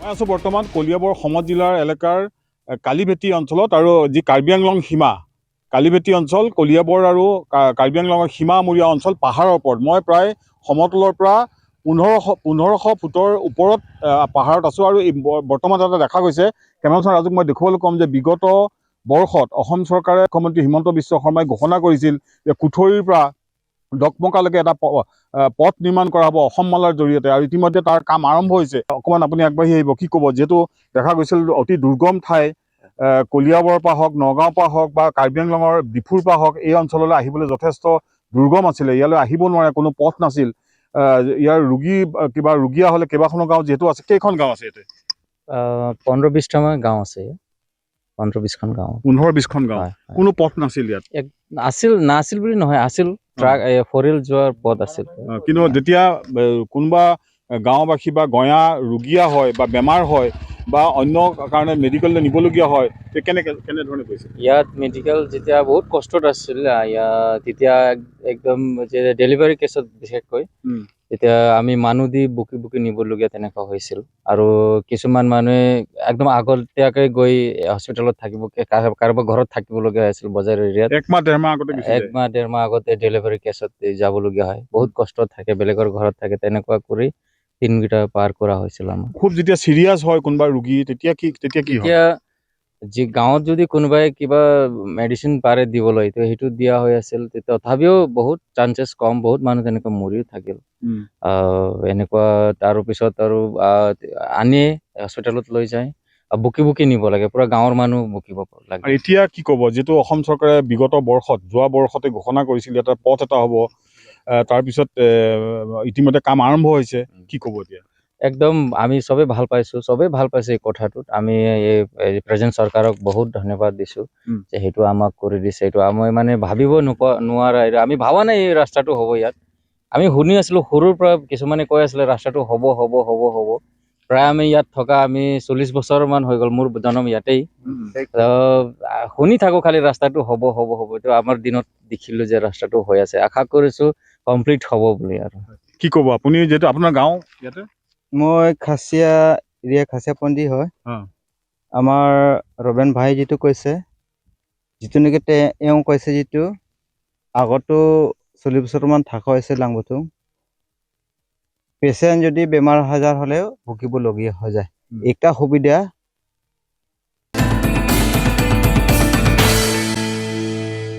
মই আছোঁ বৰ্তমান কলিয়াবৰ সমত জিলাৰ এলেকাৰ কালিভেটি অঞ্চলত আৰু যি কাৰ্বি আংলং সীমা কালিভেটি অঞ্চল কলিয়াবৰ আৰু কাৰ্বি আংলঙৰ সীমামূৰীয়া অঞ্চল পাহাৰৰ ওপৰত মই প্ৰায় সমতলৰ পৰা 1500 ফুটৰ ওপৰত পাহাৰত আছোঁ আৰু বৰ্তমান তাতে দেখা গৈছে কেমেৰামেন ৰাজুক মই দেখুৱাবলৈ ক'ম যে বিগত বৰ্ষত অসম চৰকাৰে মুখ্যমন্ত্ৰী হিমন্ত বিশ্ব শৰ্মাই ঘোষণা কৰিছিল যে কুঠৰিৰ পৰা ডকমকালৈকে এটা পথ নিৰ্মাণ কৰা হ'ব অসম মালাৰ জৰিয়তে আৰু ইতিমধ্যে তাৰ কাম আৰম্ভ হৈছে। অকণমান আপুনি আগবাঢ়ি আহিব, কি ক'ব? যিহেতু দেখা গৈছিল অতি দুৰ্গম ঠাই কলিয়াবৰৰ পৰা হওক, নগাঁৱৰ পৰা হওক বা কাৰ্বি আংলঙৰ ডিফুৰ পৰা হওক, এই অঞ্চললৈ আহিবলৈ যথেষ্ট দুৰ্গম আছিলে। ইয়ালৈ আহিব নোৱাৰে, কোনো পথ নাছিল। ইয়াৰ ৰোগীয়া হ'লে কেইবাখনো গাঁও যিহেতু আছে, কেইখন গাঁও আছে ইয়াতে? 15-20টা গাঁও আছে, 15-20খন গাঁও, 15-20খন গাঁও। কোনো পথ নাছিল ইয়াত? নাছিল বুলি নহয়, আছিল ট্ৰাক ফৰিল যোৱাৰ পথ আছিল। কিন্তু যেতিয়া কোনোবা গাঁওবাসী বা গঞা ৰোগীয়া হয় বা বেমাৰ হয় বা অন্য কাৰণে মেডিকেললৈ নিবলগীয়া হয়, কেনেধৰণে কৈছে? ইয়াত মেডিকেল যেতিয়া বহুত কষ্টত আছিল, তেতিয়া একদম যে ডেলিভাৰী কেছত বিশেষকৈ তেতিয়া আমি মানুহ দি বুকি নিবলগীয়া তেনেকুৱা হৈছিল। আৰু কিছুমান মানুহে একদম আগতীয়াকৈ গৈ হস্পিটেলত থাকিব, কাৰোবাৰ ঘৰত থাকিবলগীয়া হৈছিল বজাৰ এৰিয়াত। 1-1.5 মাহ আগতে ডেলিভাৰী কেছত যাবলগীয়া হয়। বহুত কষ্টত থাকে, বেলেগৰ ঘৰত থাকে, তেনেকুৱা কৰি দিনকেইটা পাৰ কৰা হৈছিল আমাৰ। খুব যেতিয়া চিৰিয়াছ হয় কোনোবা ৰোগী, তেতিয়া কি হয়? যি গাঁৱত যদি কোনোবাই কিবা মেডিচিন পাৰে দিবলৈ, তো সেইটো দিয়া হৈ আছিল। তথাপিও বহুত চান্সেছ কম, বহুত মানুহ তেনেকৈ মৰিও থাকিল। এনেকুৱা তাৰপিছত আৰু আনি হস্পিটেলত লৈ যায়, বুকি নিব লাগে, পুৰা গাঁৱৰ মানুহ বুকিব লাগে। এতিয়া কি ক'ব, যিহেতু অসম চৰকাৰে বিগত বৰ্ষত যোৱা বৰ্ষতে ঘোষণা কৰিছিল এটা পথ এটা হ'ব, তাৰপিছত ইতিমধ্যে কাম আৰম্ভ হৈছে, কি ক'ব এতিয়া? একদম আমি চবেই ভাল পাইছোঁ এই কথাটোত। আমি এই প্ৰেজেণ্ট চৰকাৰক বহুত ধন্যবাদ দিছোঁ যে সেইটো আমাক কৰি দিছে। এইটো আমি মানে ভাবিব নোৱাৰা, আমি ভাবা নাই এই ৰাস্তাটো হ'ব ইয়াত। আমি শুনি আছিলোঁ সৰুৰ পৰা, কিছুমানে কৈ আছিলে ৰাস্তাটো হ'ব। প্ৰায় আমি ইয়াত থকা 40 বছৰমান হৈ গ'ল, মোৰ জন্ম ইয়াতেই। শুনি থাকোঁ খালি ৰাস্তাটো হ'ব। এইটো আমাৰ দিনত দেখিলোঁ যে ৰাস্তাটো হৈ আছে, আশা কৰিছোঁ কমপ্লিট হ'ব বুলি। আৰু কি ক'ব আপুনি, যিহেতু আপোনাৰ গাঁও ইয়াতে? মই খাচিয়াপন্থী হয়। আমাৰ ৰবেন ভাই যিটো কৈছে, যিটো নেকি এওঁ কৈছে, যিটো আগতো 40 বছৰমান থকা হৈছে লাংবুতুং। পেচেণ্ট যদি বেমাৰ আজাৰ হ'লেও ভুগিবলগীয়া হৈ যায়। একটা সুবিধা